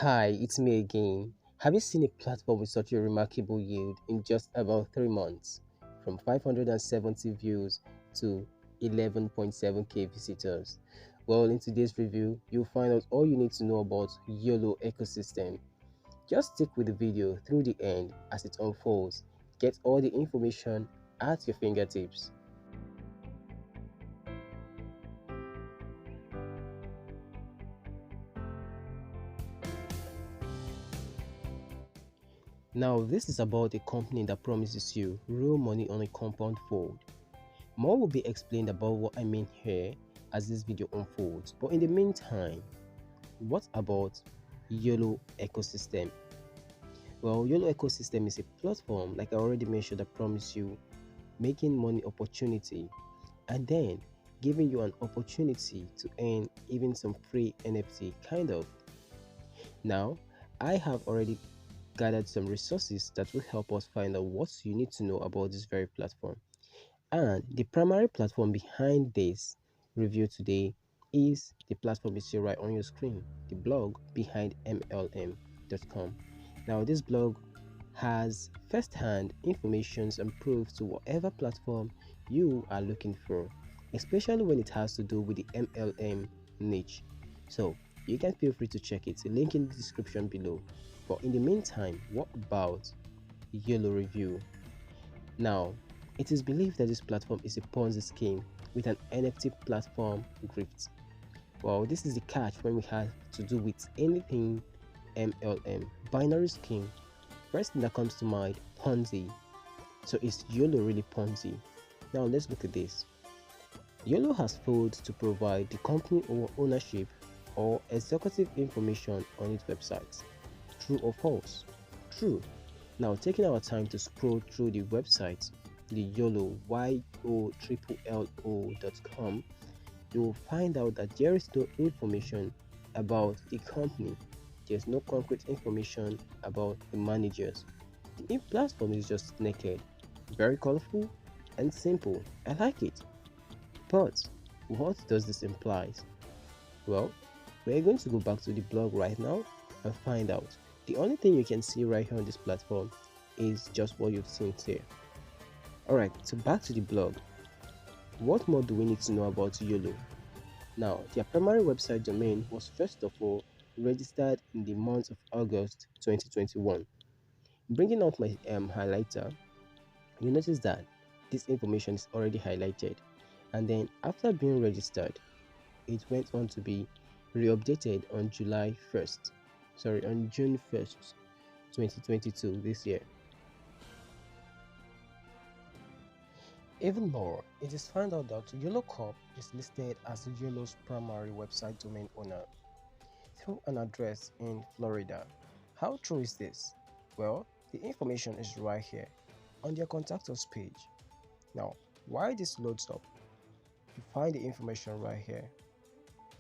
Hi, it's me again. Have you seen a platform with such a remarkable yield in just about 3 months? From 570 views to 11.7k visitors. Well, in today's review, you'll find out all you need to know about Yolo ecosystem. Just stick with the video through the end as it unfolds. Get all the information at your fingertips. Now, this is about a company that promises you real money on a compound fold. More will be explained about what I mean here as this video unfolds. But in the meantime, what about Yolo ecosystem? Well, Yolo ecosystem is a platform, like I already mentioned, that promise you making money opportunity and then giving you an opportunity to earn even some free NFT kind of. Now, I have already gathered some resources that will help us find out what you need to know about this very platform. And the primary platform behind this review today is the platform you see right on your screen, the blog behind MLM.com. Now, this blog has first-hand information and proofs to whatever platform you are looking for, especially when it has to do with the MLM niche. So you can feel free to check it. The link in the description below. But in the meantime, what about Yolo review? Now, it is believed that this platform is a Ponzi scheme with an NFT platform grift. Well, this is the catch when we have to do with anything MLM, binary scheme. First thing that comes to mind, Ponzi. So is Yolo really Ponzi? Now let's look at this. Yolo has failed to provide the company or ownership or executive information on its website. True or false? True. Now, taking our time to scroll through the website, the Yolo, YOLLO.com, you will find out that there is no information about the company. There's no concrete information about the managers. The platform is just naked, very colorful and simple. I like it. But what does this imply? Well, we're going to go back to the blog right now and find out. The only thing you can see right here on this platform is just what you've seen here. Alright, so back to the blog. What more do we need to know about Yolo? Now, their primary website domain was first of all registered in the month of August 2021. Bringing out my highlighter, you notice that this information is already highlighted, and then after being registered, it went on to be re-updated on June 1st, 2022 this year. Even more, it is found out that Yolo Corp is listed as Yolo's primary website domain owner through an address in Florida. How true is this? Well, the information is right here on their contact us page. Now, while this loads up, you find the information right here.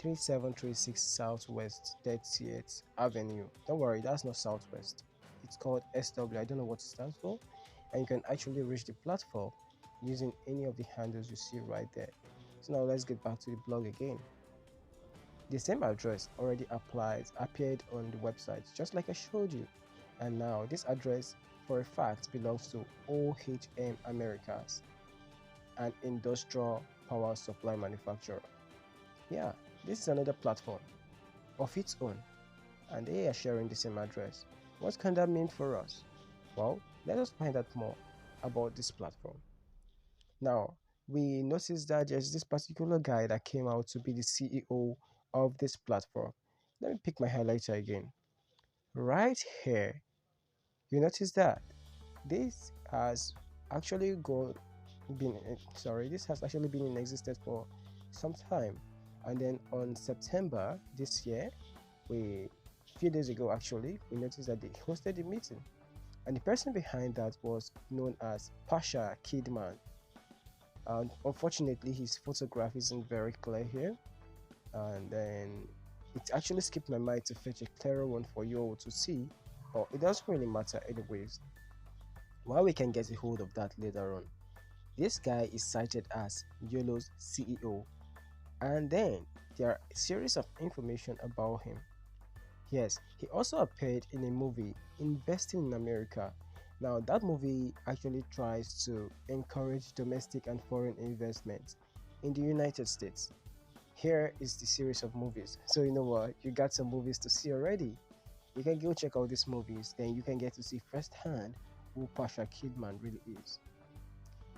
3736 Southwest 30th Avenue. Don't worry, that's not Southwest. It's called SW. I don't know what it stands for. And you can actually reach the platform using any of the handles you see right there. So now let's get back to the blog again. The same address already appeared on the website, just like I showed you. And now this address for a fact belongs to OHM Americas, an industrial power supply manufacturer. Yeah, this is another platform of its own, and they are sharing the same address. What can that mean for us? Well, let us find out more about this platform. Now, we noticed that there's this particular guy that came out to be the CEO of this platform. Let me pick my highlighter again. Right here, you notice that this has actually this has actually been in existence for some time. And then on September this year, a few days ago actually, we noticed that they hosted a meeting. And the person behind that was known as Pasha Kidman. And unfortunately, his photograph isn't very clear here. And then it actually skipped my mind to fetch a clearer one for you all to see. But it doesn't really matter anyways. While we can get a hold of that later on. This guy is cited as Yolo's CEO. And then there are a series of information about him. Yes, he also appeared in a movie, Investing in America. Now, that movie actually tries to encourage domestic and foreign investments in the United States. Here is the series of movies. So, you know what? You got some movies to see already. You can go check out these movies, then you can get to see firsthand who Pasha Kidman really is.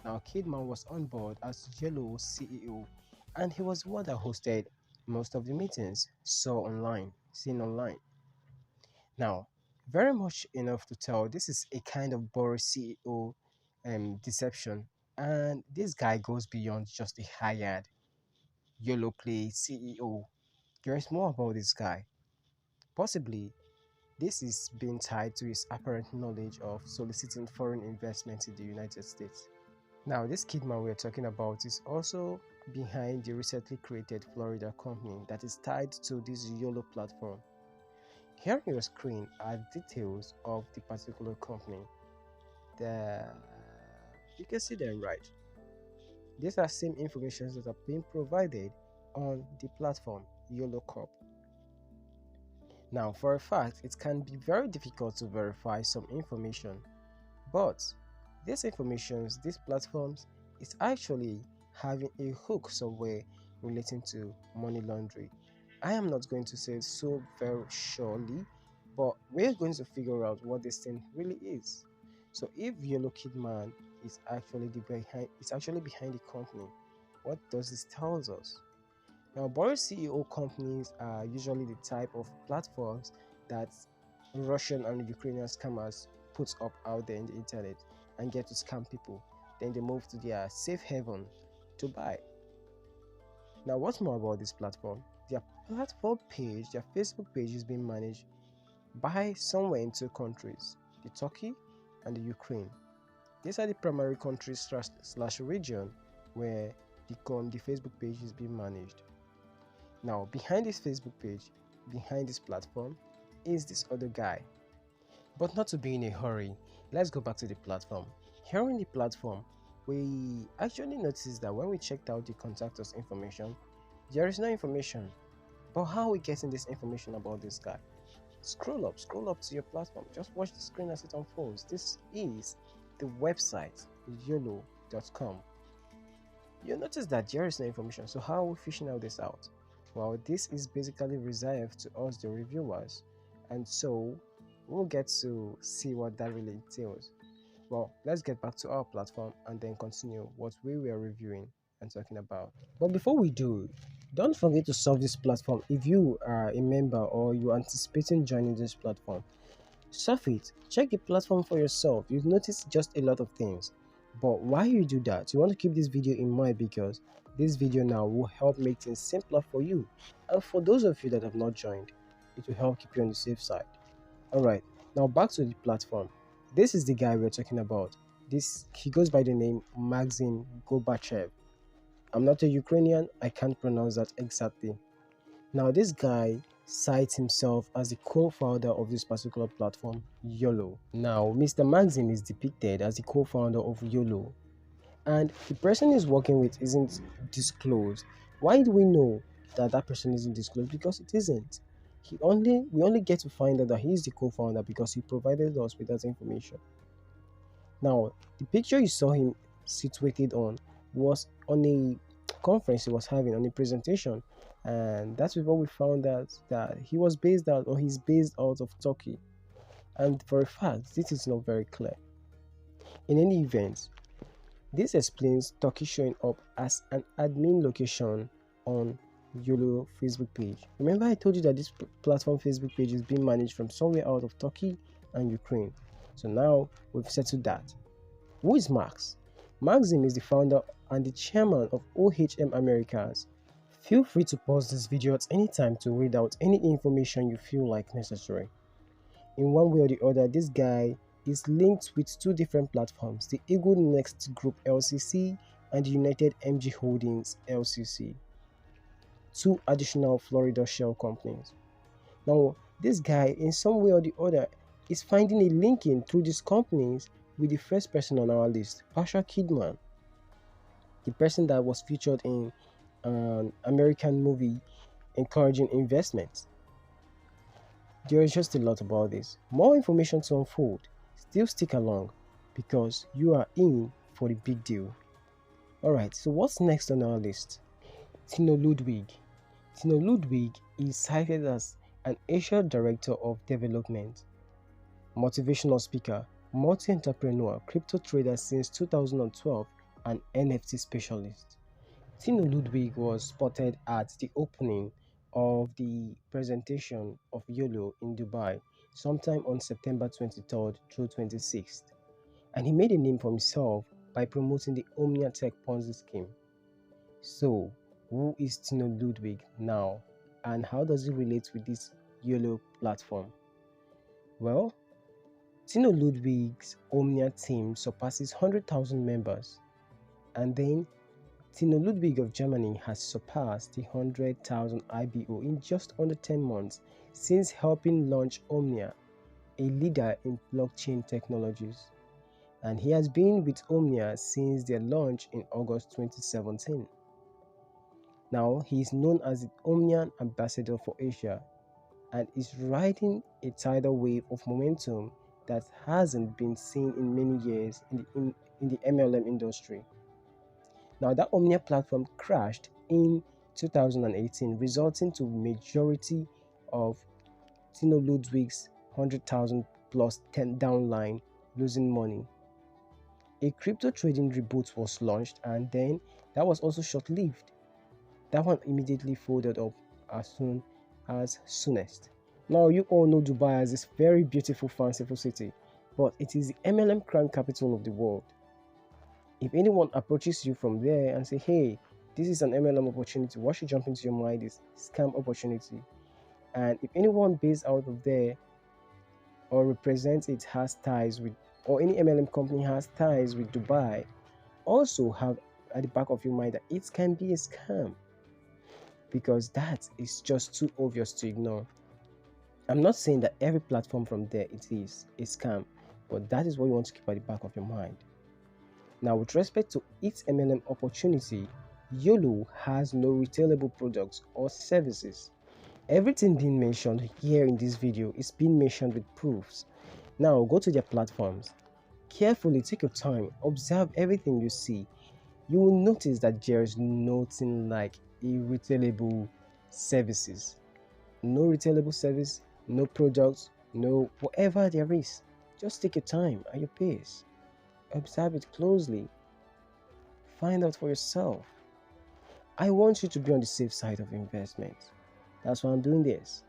Now, Kidman was on board as Yolo's CEO, and he was the one that hosted most of the meetings seen online. Now, very much enough to tell, this is a kind of Boris CEO deception, and this guy goes beyond just a hired YOLO play CEO. There is more about this guy. Possibly, this is being tied to his apparent knowledge of soliciting foreign investment in the United States. Now, this Kidman we're talking about is also behind the recently created Florida company that is tied to this YOLO platform. Here on your screen are details of the particular company. The, you can see them right. These are same information that are being provided on the platform YOLO Corp. Now, for a fact, it can be very difficult to verify some information, but these platforms is actually having a hook somewhere relating to money laundering. I am not going to say so very surely, but we're going to figure out what this thing really is. So if Yellow Kidman is actually behind the company, what does this tell us? Now, Boris CEO companies are usually the type of platforms that Russian and Ukrainian scammers put up out there in the internet and get to scam people. Then they move to their safe haven to buy. Now, what's more about this platform? Their platform page, their Facebook page is being managed by somewhere in two countries, the Turkey and the Ukraine. These are the primary countries slash region where the Facebook page is being managed. Now, behind this Facebook page, behind this platform, is this other guy. But not to be in a hurry, let's go back to the platform. Here on the platform, we actually noticed that when we checked out the contact us information, there is no information. But how are we getting this information about this guy? Scroll up to your platform. Just watch the screen as it unfolds. This is the website, yolo.com. You'll notice that there is no information. So how are we fishing out this out? Well, this is basically reserved to us, the reviewers, and so we'll get to see what that really entails. Well, let's get back to our platform and then continue what we were reviewing and talking about. But before we do, don't forget to solve this platform if you are a member or you're anticipating joining this platform. Surf it, check the platform for yourself. You'll notice just a lot of things. But while you do that, you want to keep this video in mind because this video now will help make things simpler for you. And for those of you that have not joined, it will help keep you on the safe side. Alright, now back to the platform. This is the guy we're talking about. He goes by the name Maxim Gorbachev. I'm not a Ukrainian, I can't pronounce that exactly. Now this guy cites himself as the co-founder of this particular platform, Yolo. Now, Mr. Maxim is depicted as the co-founder of Yolo, and the person he's working with isn't disclosed. Why do we know that that person isn't disclosed? Because it isn't. We only get to find out that he's the co-founder because he provided us with that information. Now, the picture you saw him situated on was on a conference he was having, on a presentation, and that's what we found out that he's based out of Turkey. And for a fact, this is not very clear. In any event, this explains Turkey showing up as an admin location on Yolo Facebook page. Remember I told you that this platform Facebook page is being managed from somewhere out of Turkey and Ukraine. So now we've settled that. Who is Max? Maxim is the founder and the chairman of OHM Americas. Feel free to pause this video at any time to read out any information you feel like necessary. In one way or the other, this guy is linked with two different platforms, the Eagle Next Group LCC and the United MG Holdings LCC, two additional Florida shell companies. Now, this guy, in some way or the other, is finding a linking through these companies with the first person on our list, Pasha Kidman, the person that was featured in an American movie encouraging investments. There is just a lot about this. More information to unfold. Still stick along because you are in for the big deal. Alright, so what's next on our list? Tino Ludwig. Tino Ludwig is cited as an Asia Director of Development, motivational speaker, multi-entrepreneur, crypto trader since 2012, and NFT specialist. Tino Ludwig was spotted at the opening of the presentation of Yolo in Dubai sometime on September 23rd through 26th, and he made a name for himself by promoting the Omnia Tech Ponzi scheme. So, who is Tino Ludwig now, and how does he relate with this Yolo platform? Well, Tino Ludwig's Omnia team surpasses 100,000 members, and then Tino Ludwig of Germany has surpassed the 100,000 IBO in just under 10 months since helping launch Omnia, a leader in blockchain technologies. And he has been with Omnia since their launch in August 2017. Now he is known as the Omnian ambassador for Asia and is riding a tidal wave of momentum that hasn't been seen in many years in the MLM industry. Now that Omnia platform crashed in 2018, resulting to majority of Tino Ludwig's 100,000 plus 10 downline losing money. A crypto trading reboot was launched, and then that was also short-lived. That one immediately folded up as soonest. Now you all know Dubai as this very beautiful, fanciful city, but it is the MLM crime capital of the world. If anyone approaches you from there and say, hey, this is an MLM opportunity, what should jump into your mind is scam opportunity. And if anyone based out of there or represents it has ties with, or any MLM company has ties with Dubai, also have at the back of your mind that it can be a scam, because that is just too obvious to ignore. I'm not saying that every platform from there it is a scam, but that is what you want to keep at the back of your mind. Now, with respect to its MLM opportunity, Yolo has no retailable products or services. Everything being mentioned here in this video is being mentioned with proofs. Now, go to their platforms. Carefully take your time, observe everything you see. You will notice that there is nothing like a retailable services. No retailable service, no products, no whatever there is. Just take your time at your pace. Observe it closely. Find out for yourself. I want you to be on the safe side of investment. That's why I'm doing this.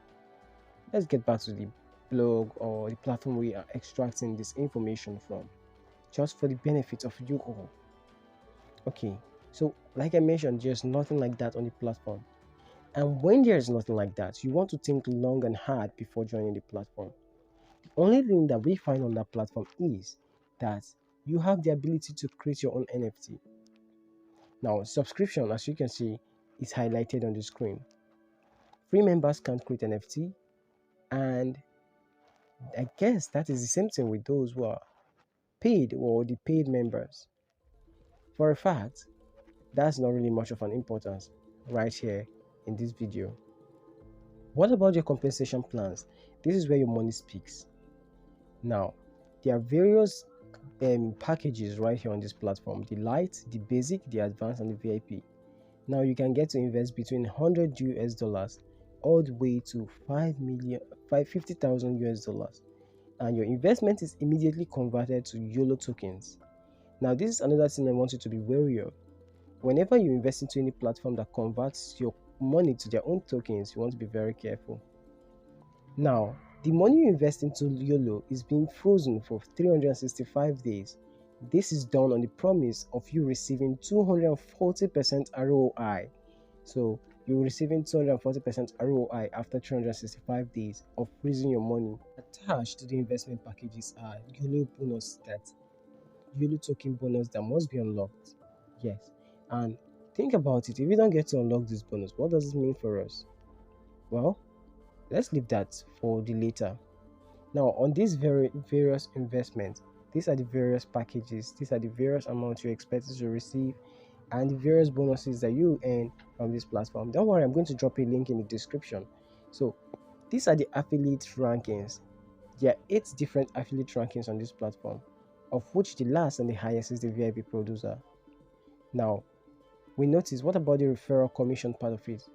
Let's get back to the blog or the platform we are extracting this information from, just for the benefit of you all. Okay, so like I mentioned, there's nothing like that on the platform. And when there's nothing like that, you want to think long and hard before joining the platform. The only thing that we find on that platform is that you have the ability to create your own NFT. Now, subscription, as you can see, is highlighted on the screen. Free members can't create NFT, and I guess that is the same thing with those who are paid or the paid members. For a fact, that's not really much of an importance right here in this video. What about your compensation plans? This is where your money speaks. Now, there are various packages right here on this platform: the light, the basic, the advanced, and the VIP. Now you can get to invest between 100 US dollars all the way to 50,000 US dollars, and your investment is immediately converted to Yolo tokens. Now this is another thing I want you to be wary of. Whenever you invest into any platform that converts your money to their own tokens, you want to be very careful. Now, the money you invest into Yolo is being frozen for 365 days. This is done on the promise of you receiving 240% ROI. So you're receiving 240% ROI after 365 days of freezing your money. Attached to the investment packages are Yolo token bonus that must be unlocked. Yes, and think about it. If you don't get to unlock this bonus, what does it mean for us? Well, let's leave that for the later. Now, on these various investments, these are the various packages, these are the various amounts you're expected to receive, and the various bonuses that you earn from this platform. Don't worry, I'm going to drop a link in the description. So These are the affiliate rankings. There are 8 different affiliate rankings on this platform, of which the last and the highest is the VIP producer. Now, we notice, what about the referral commission part of it?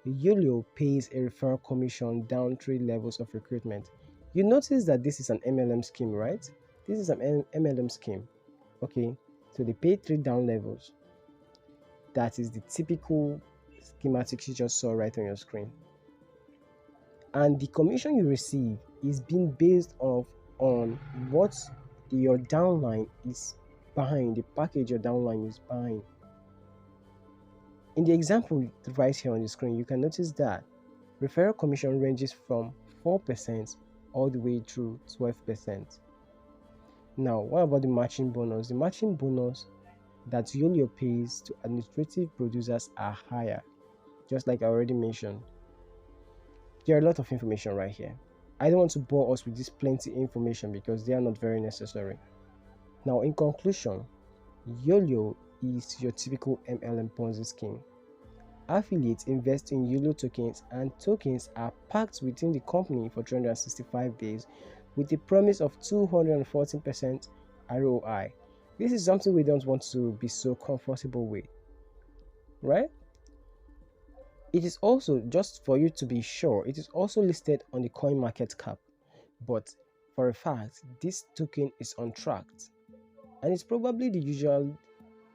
Yolo pays a referral commission down 3 levels of recruitment. You notice that this is an MLM scheme, right? This is an MLM scheme. Okay, so they pay 3 down levels. That is the typical schematics you just saw right on your screen. And the commission you receive is being based on what your downline is buying, the package your downline is buying. In the example right here on the screen, you can notice that referral commission ranges from 4% all the way through 12%. Now, what about the matching bonus? The matching bonus that Yolo pays to administrative producers are higher, just like I already mentioned. There are a lot of information right here. I don't want to bore us with this plenty information because they are not very necessary. Now, in conclusion, Yolo is your typical MLM Ponzi scheme. Affiliates invest in Yolo tokens, and tokens are packed within the company for 365 days with the promise of 214% ROI. This is something we don't want to be so comfortable with, right? It is also, just for you to be sure, it is also listed on the coin market cap, but for a fact, this token is untracked, and it's probably the usual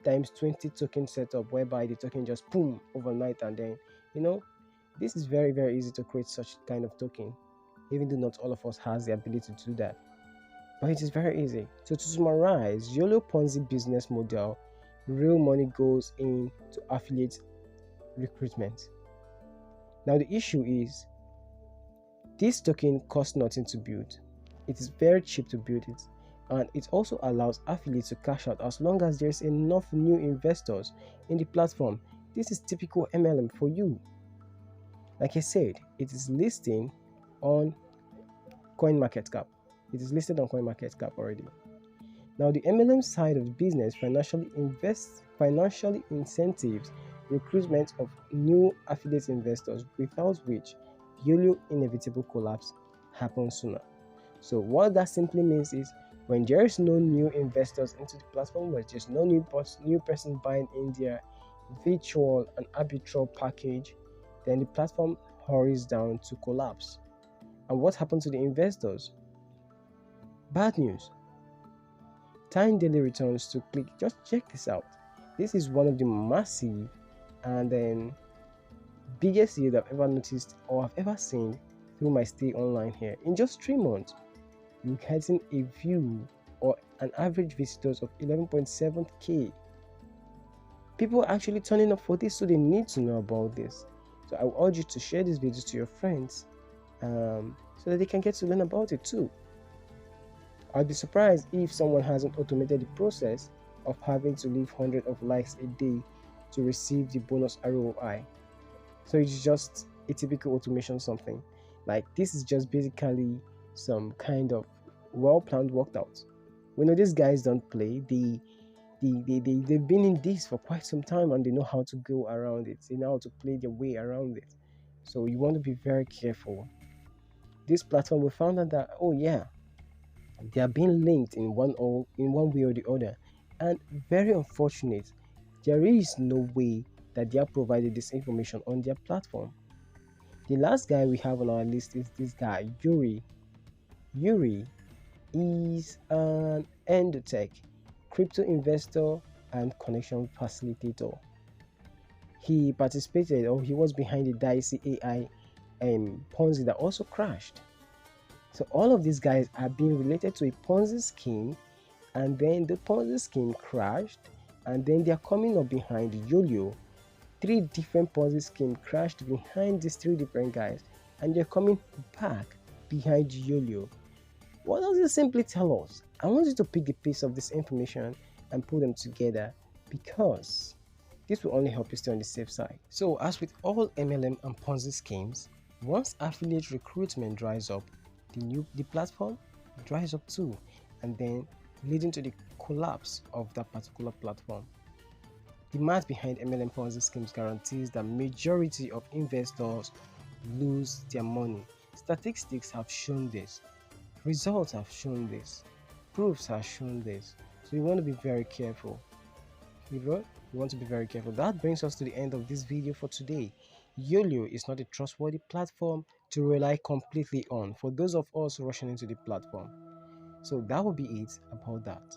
times 20 token setup whereby the token just boom overnight, and then this is very, very easy to create such kind of token, even though not all of us has the ability to do that, but it is very easy. So to summarize, Yolo Ponzi business model, real money goes into affiliate recruitment. Now the issue is, this token costs nothing to build. It is very cheap to build it, and it also allows affiliates to cash out as long as there's enough new investors in the platform. This is typical MLM for you. Like I said, it is listing on CoinMarketCap. It is listed on CoinMarketCap already. Now the MLM side of the business financially incentives recruitment of new affiliate investors, without which Yolo inevitable collapse happens sooner. So what that simply means is, when there is no new investors into the platform, where there's no new person buying in their virtual and arbitral package, then the platform hurries down to collapse. And what happened to the investors? Bad news. Time daily returns to click. Just check this out. This is one of the massive and then biggest yield I've ever noticed or I've ever seen through my stay online here. In just 3 months, you're getting a view or an average visitors of 11.7k. People are actually turning up for this, so they need to know about this. So I would urge you to share this video to your friends so that they can get to learn about it too. I'd be surprised if someone hasn't automated the process of having to leave hundreds of likes a day to receive the bonus ROI. So it's just a typical automation something. Like, this is just basically some kind of well-planned worked out. We know these guys don't play. They've been in this for quite some time, and they know how to go around it. They know how to play their way around it. So you want to be very careful. This platform, we found out that, oh yeah, they are being linked in one way or the other, and very unfortunate, there is no way that they are provided this information on their platform. The last guy we have on our list is this guy, Yuri. Yuri is an endotech, crypto investor and connection facilitator. He participated, or he was behind the dicey AI Ponzi that also crashed. So all of these guys are being related to a Ponzi scheme, and then the Ponzi scheme crashed, and then they are coming up behind Yolo. 3 different Ponzi schemes crashed behind these 3 different guys, and they're coming back behind Yolo. What does it simply tell us? I want you to pick the piece of this information and put them together, because this will only help you stay on the safe side. So as with all MLM and Ponzi schemes, once affiliate recruitment dries up, the platform dries up too, and then leading to the collapse of that particular platform. The math behind MLM Ponzi schemes guarantees that majority of investors lose their money. Statistics have shown this. Results have shown this. Proofs have shown this. So you want to be very careful. You want to be very careful. That brings us to the end of this video for today. Yolo is not a trustworthy platform to rely completely on for those of us rushing into the platform. So that will be it about that.